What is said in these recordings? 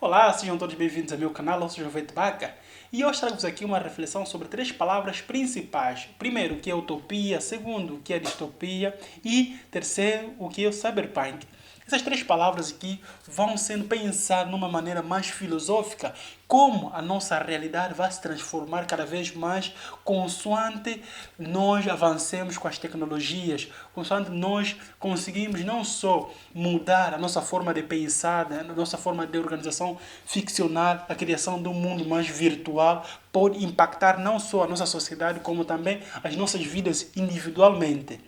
Olá, sejam todos bem-vindos ao meu canal, eu sou Jovete Baca e hoje trago-vos aqui uma reflexão sobre três palavras principais. Primeiro, o que é utopia, segundo, o que é distopia e terceiro, o que é o cyberpunk. Essas três palavras aqui vão sendo pensadas numa maneira mais filosófica, como a nossa realidade vai se transformar cada vez mais consoante nós avancemos com as tecnologias, consoante nós conseguimos não só mudar a nossa forma de pensar, né, a nossa forma de organização ficcional, a criação de um mundo mais virtual pode impactar não só a nossa sociedade, como também as nossas vidas individualmente.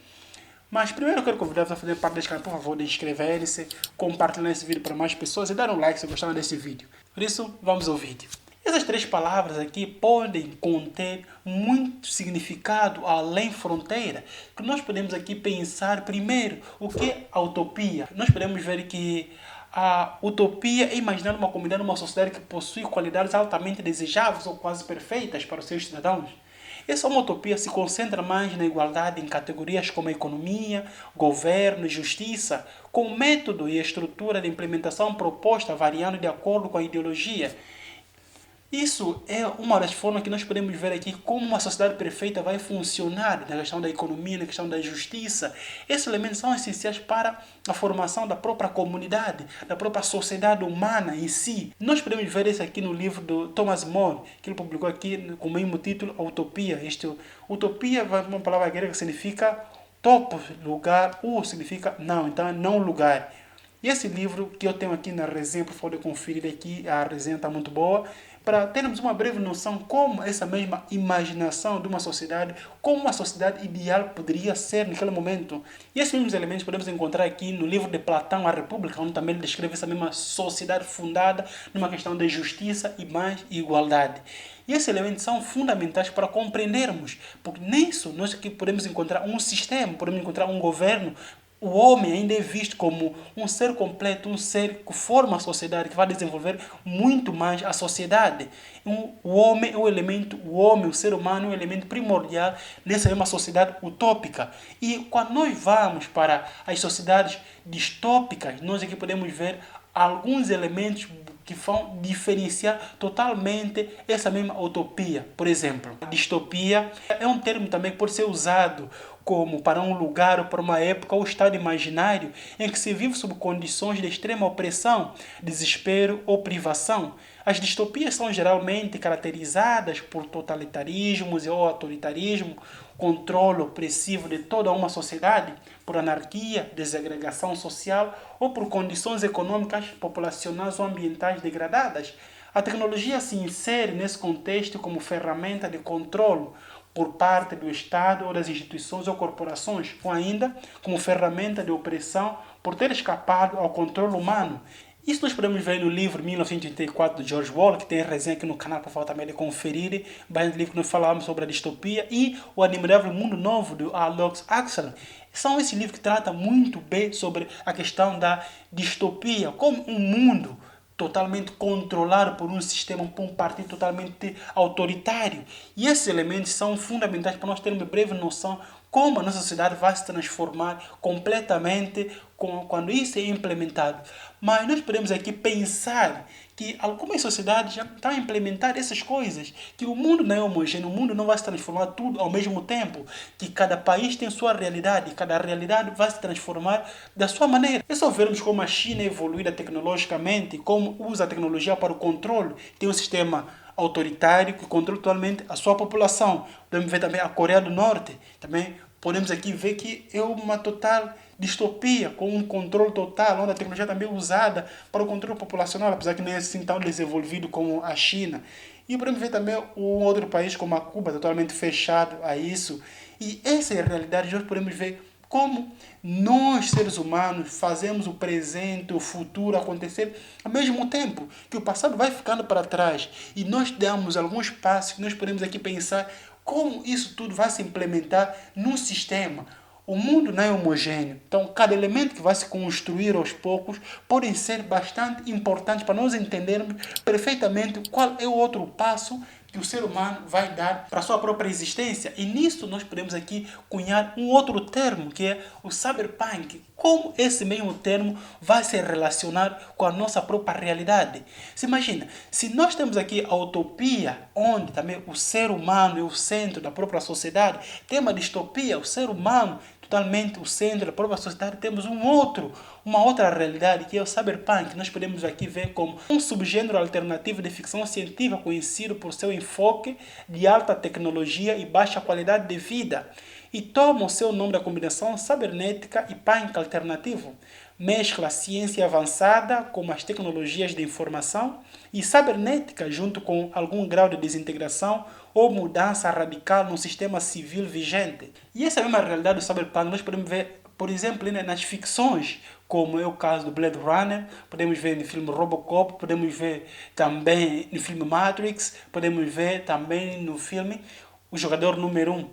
Mas primeiro eu quero convidar-vos a fazer parte deste canal, por favor, de inscreverem-se, compartilhar esse vídeo para mais pessoas e dar um like se gostaram desse vídeo. Por isso, vamos ao vídeo. Essas três palavras aqui podem conter muito significado além fronteira. Que nós podemos aqui pensar primeiro o que é a utopia. Nós podemos ver que a utopia é imaginar uma comunidade, uma sociedade que possui qualidades altamente desejáveis ou quase perfeitas para os seus cidadãos. Essa homotopia se concentra mais na igualdade em categorias como economia, governo e justiça, com o método e a estrutura de implementação proposta variando de acordo com a ideologia. Isso é uma das formas que nós podemos ver aqui como uma sociedade perfeita vai funcionar na questão da economia, na questão da justiça. Esses elementos são essenciais para a formação da própria comunidade, da própria sociedade humana em si. Nós podemos ver isso aqui no livro do Thomas More, que ele publicou aqui com o mesmo título, A Utopia. Utopia é uma palavra grega que significa topo, lugar, ou significa não, então é não lugar. E esse livro que eu tenho aqui na resenha, por favor, conferir aqui, a resenha está muito boa, para termos uma breve noção como essa mesma imaginação de uma sociedade, como uma sociedade ideal poderia ser naquele momento. E esses mesmos elementos podemos encontrar aqui no livro de Platão, A República, onde também ele descreve essa mesma sociedade fundada numa questão de justiça e mais igualdade. E esses elementos são fundamentais para compreendermos, porque nisso nós aqui podemos encontrar um sistema, podemos encontrar um governo. O homem ainda é visto como um ser completo, um ser que forma a sociedade, que vai desenvolver muito mais a sociedade. O homem é o elemento, o homem, o ser humano é um elemento primordial nessa mesma sociedade utópica. E quando nós vamos para as sociedades distópicas, nós aqui podemos ver alguns elementos que vão diferenciar totalmente essa mesma utopia. Por exemplo, a distopia é um termo também que pode ser usado como para um lugar ou para uma época ou estado imaginário em que se vive sob condições de extrema opressão, desespero ou privação. As distopias são geralmente caracterizadas por totalitarismos ou autoritarismo, controle opressivo de toda uma sociedade, por anarquia, desagregação social ou por condições econômicas, populacionais ou ambientais degradadas. A tecnologia se insere nesse contexto como ferramenta de controle por parte do Estado ou das instituições ou corporações, ou ainda como ferramenta de opressão por ter escapado ao controle humano. Isso nós podemos ver no livro 1984 de George Orwell, que tem resenha aqui no canal para falar também de conferir, bem livro que nós falamos sobre a distopia, e O Admirável Mundo Novo, de Aldous Huxley. São esses livros que tratam muito bem sobre a questão da distopia, como um mundo totalmente controlado por um sistema, por um partido totalmente autoritário. E esses elementos são fundamentais para nós termos uma breve noção como a nossa sociedade vai se transformar completamente quando isso é implementado. Mas nós podemos aqui pensar que algumas sociedades já estão a implementar essas coisas, que o mundo não é homogêneo, o mundo não vai se transformar tudo ao mesmo tempo, que cada país tem sua realidade, cada realidade vai se transformar da sua maneira. É só vermos como a China é evoluída tecnologicamente, como usa a tecnologia para o controle, tem um sistema autoritário que controla totalmente a sua população. Podemos ver também a Coreia do Norte, também podemos aqui ver que é uma total distopia, com um controle total, onde a tecnologia também é usada para o controle populacional, apesar que não é assim tão desenvolvido como a China. E podemos ver também um outro país como a Cuba, totalmente fechado a isso. E essa é a realidade, nós podemos ver como nós, seres humanos, fazemos o presente, o futuro acontecer ao mesmo tempo, que o passado vai ficando para trás e nós damos alguns passos que nós podemos aqui pensar como isso tudo vai se implementar num sistema. O mundo não é homogêneo, então cada elemento que vai se construir aos poucos podem ser bastante importantes para nós entendermos perfeitamente qual é o outro passo que o ser humano vai dar para a sua própria existência. E nisso nós podemos aqui cunhar um outro termo, que é o cyberpunk. Como esse mesmo termo vai se relacionar com a nossa própria realidade. Se imagina, se nós temos aqui a utopia, onde também o ser humano é o centro da própria sociedade, tem uma distopia, o ser humano totalmente o centro da própria sociedade, temos uma outra realidade, que é o cyberpunk. Nós podemos aqui ver como um subgênero alternativo de ficção científica conhecido por seu enfoque de alta tecnologia e baixa qualidade de vida, e toma o seu nome da combinação cibernética e punk alternativo. Mescla ciência avançada como as tecnologias de informação e cibernética junto com algum grau de desintegração ou mudança radical no sistema civil vigente. E essa mesma realidade do cyberpunk nós podemos ver, por exemplo, nas ficções, como é o caso do Blade Runner, podemos ver no filme Robocop, podemos ver também no filme Matrix, podemos ver também no filme O Jogador Número 1.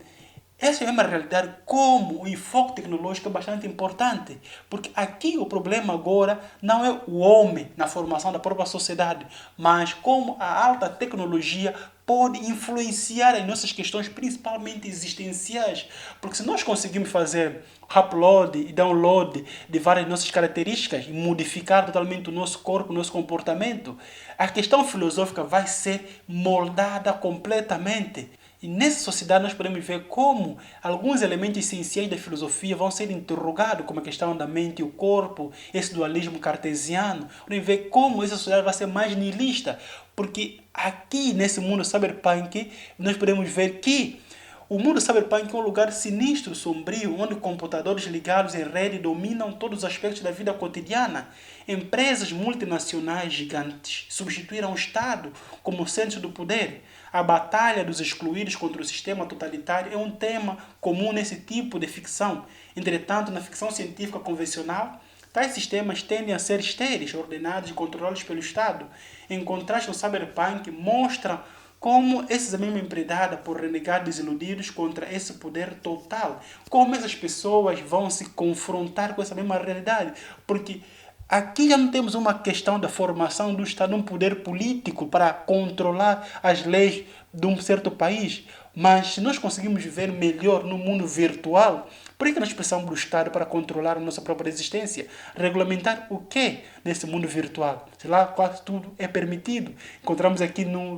Essa é uma realidade, como o enfoque tecnológico é bastante importante, porque aqui o problema agora não é o homem na formação da própria sociedade, mas como a alta tecnologia pode influenciar as nossas questões, principalmente existenciais. Porque se nós conseguimos fazer upload e download de várias nossas características e modificar totalmente o nosso corpo, o nosso comportamento, a questão filosófica vai ser moldada completamente. E nessa sociedade nós podemos ver como alguns elementos essenciais da filosofia vão ser interrogados, como a questão da mente e o corpo, esse dualismo cartesiano. Podemos ver como essa sociedade vai ser mais nihilista, porque aqui nesse mundo cyberpunk nós podemos ver que o mundo cyberpunk é um lugar sinistro, sombrio, onde computadores ligados em rede dominam todos os aspectos da vida cotidiana. Empresas multinacionais gigantes substituíram o Estado como centro do poder. A batalha dos excluídos contra o sistema totalitário é um tema comum nesse tipo de ficção. Entretanto, na ficção científica convencional, tais sistemas tendem a ser estéreis, ordenados e controlados pelo Estado. Em contraste, no cyberpunk mostra como esses mesmos empregados por renegados iludidos contra esse poder total. Como essas pessoas vão se confrontar com essa mesma realidade. Porque aqui já não temos uma questão da formação do Estado, um poder político para controlar as leis de um certo país. Mas se nós conseguimos viver melhor no mundo virtual, por que nós precisamos do Estado para controlar a nossa própria existência? Regulamentar o quê nesse mundo virtual? Sei lá, quase tudo é permitido.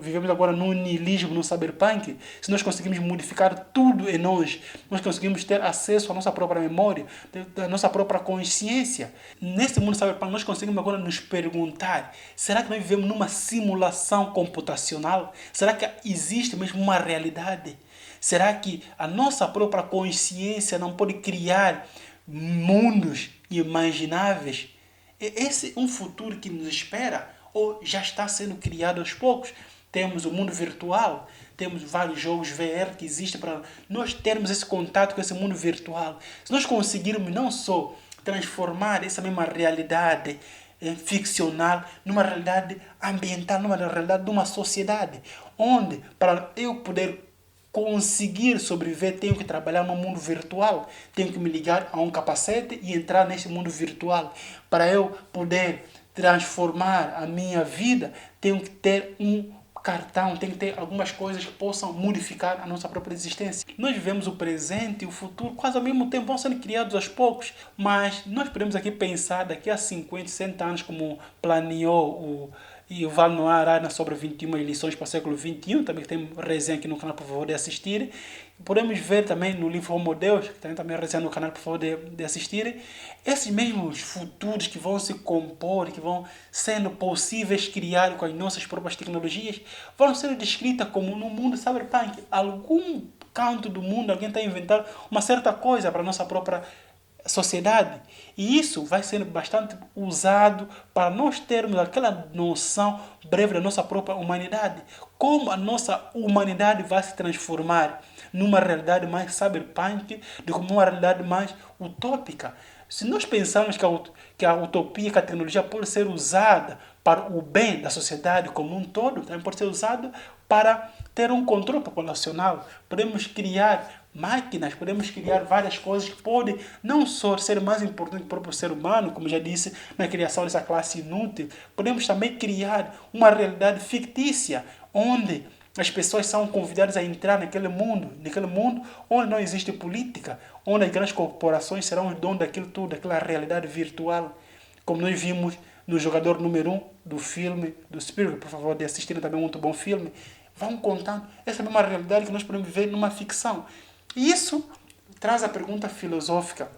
Vivemos agora num niilismo, num cyberpunk. Se nós conseguimos modificar tudo em nós, nós conseguimos ter acesso à nossa própria memória, à nossa própria consciência. Nesse mundo cyberpunk, nós conseguimos agora nos perguntar, será que nós vivemos numa simulação computacional? Será que existe mesmo uma realidade? Será que a nossa própria consciência não pode criar mundos imagináveis? Esse é um futuro que nos espera ou já está sendo criado aos poucos? Temos o mundo virtual, temos vários jogos VR que existem para nós termos esse contato com esse mundo virtual. Se nós conseguirmos não só transformar essa mesma realidade ficcional numa realidade ambiental, numa realidade de uma sociedade, onde para eu poder conseguir sobreviver, tenho que trabalhar no mundo virtual, tenho que me ligar a um capacete e entrar nesse mundo virtual. Para eu poder transformar a minha vida, tenho que ter um cartão, tenho que ter algumas coisas que possam modificar a nossa própria existência. Nós vivemos o presente e o futuro quase ao mesmo tempo, vão sendo criados aos poucos, mas nós podemos aqui pensar daqui a 50, 60 anos, como planeou o Yuval Noah Harari sobre 21 lições para o século XXI, também tem resenha aqui no canal, por favor, de assistir. Podemos ver também no livro Homo Deus, que tem também resenha no canal, por favor, de assistir. Esses mesmos futuros que vão se compor, que vão sendo possíveis criar com as nossas próprias tecnologias, vão ser descritas como no mundo cyberpunk. Algum canto do mundo, alguém está a inventar uma certa coisa para a nossa própria sociedade. E isso vai ser bastante usado para nós termos aquela noção breve da nossa própria humanidade. Como a nossa humanidade vai se transformar numa realidade mais cyberpunk do que uma realidade mais utópica. Se nós pensarmos que a utopia, que a tecnologia pode ser usada para o bem da sociedade como um todo, também pode ser usado para ter um controle populacional. Podemos criar máquinas, podemos criar várias coisas que podem não só ser mais importantes para o próprio ser humano, como já disse, na criação dessa classe inútil, podemos também criar uma realidade fictícia, onde As pessoas são convidadas a entrar naquele mundo onde não existe política, onde as grandes corporações serão os donos daquilo tudo, daquela realidade virtual. Como nós vimos no jogador número 1 do filme do Spielberg, por favor, de assistir também um muito bom filme. Vão contando essa mesma realidade que nós podemos viver numa ficção. E isso traz a pergunta filosófica.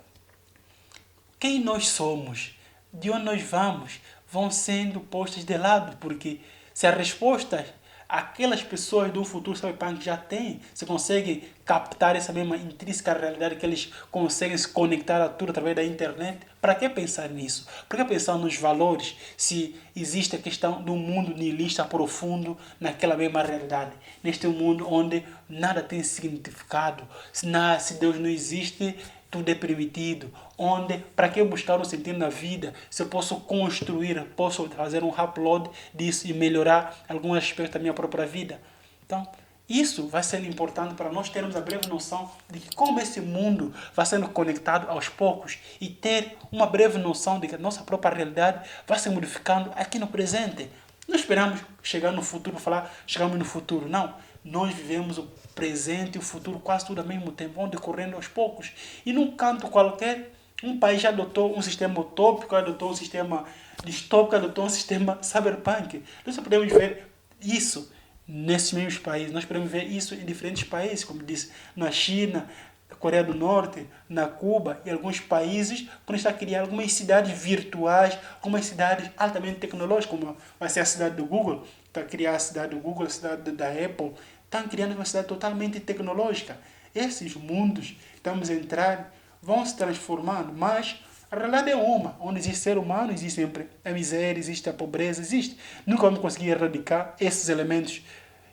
Quem nós somos? De onde nós vamos? Vão sendo postas de lado, porque se as respostas aquelas pessoas do futuro cyberpunk já têm, se conseguem captar essa mesma intrínseca realidade que eles conseguem se conectar a tudo através da internet, para que pensar nisso? Para que pensar nos valores se existe a questão do mundo nihilista profundo naquela mesma realidade? Neste mundo onde nada tem significado, se Deus não existe, tudo é permitido, onde, para que buscar um sentido na vida, se eu posso construir, posso fazer um upload disso e melhorar alguns aspectos da minha própria vida. Então, isso vai ser importante para nós termos a breve noção de que como esse mundo vai sendo conectado aos poucos e ter uma breve noção de que a nossa própria realidade vai se modificando aqui no presente. Não esperamos chegar no futuro para falar, chegamos no futuro, não. Nós vivemos o presente e o futuro quase tudo ao mesmo tempo, vão decorrendo aos poucos. E num canto qualquer, um país já adotou um sistema utópico, adotou um sistema distópico, adotou um sistema cyberpunk. Nós só podemos ver isso nesses mesmos países. Nós podemos ver isso em diferentes países, como disse, na China, na Coreia do Norte, na Cuba e alguns países, quando está a criar algumas cidades virtuais, algumas cidades altamente tecnológicas, como vai ser a cidade do Google, está a criar a cidade do Google, a cidade da Apple, estão criando uma cidade totalmente tecnológica. Esses mundos que estamos a entrar vão se transformando, mas a realidade é uma, onde existe ser humano, existe sempre a miséria, existe a pobreza, existe. Nunca vamos conseguir erradicar esses elementos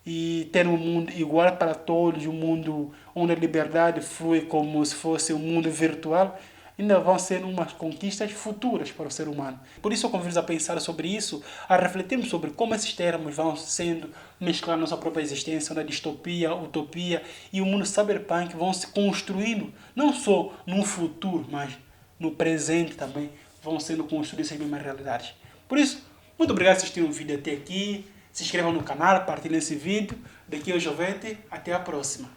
e ter um mundo igual para todos, um mundo onde a liberdade flui como se fosse um mundo virtual. Ainda vão ser umas conquistas futuras para o ser humano. Por isso eu convido a pensar sobre isso, a refletirmos sobre como esses termos vão sendo mesclados na nossa própria existência, na distopia, utopia e o mundo cyberpunk vão se construindo, não só no futuro, mas no presente também, vão sendo construídas essas mesmas realidades. Por isso, muito obrigado por assistir o vídeo até aqui. Se inscrevam no canal, partilhem esse vídeo. Daqui é o Jovete, até a próxima.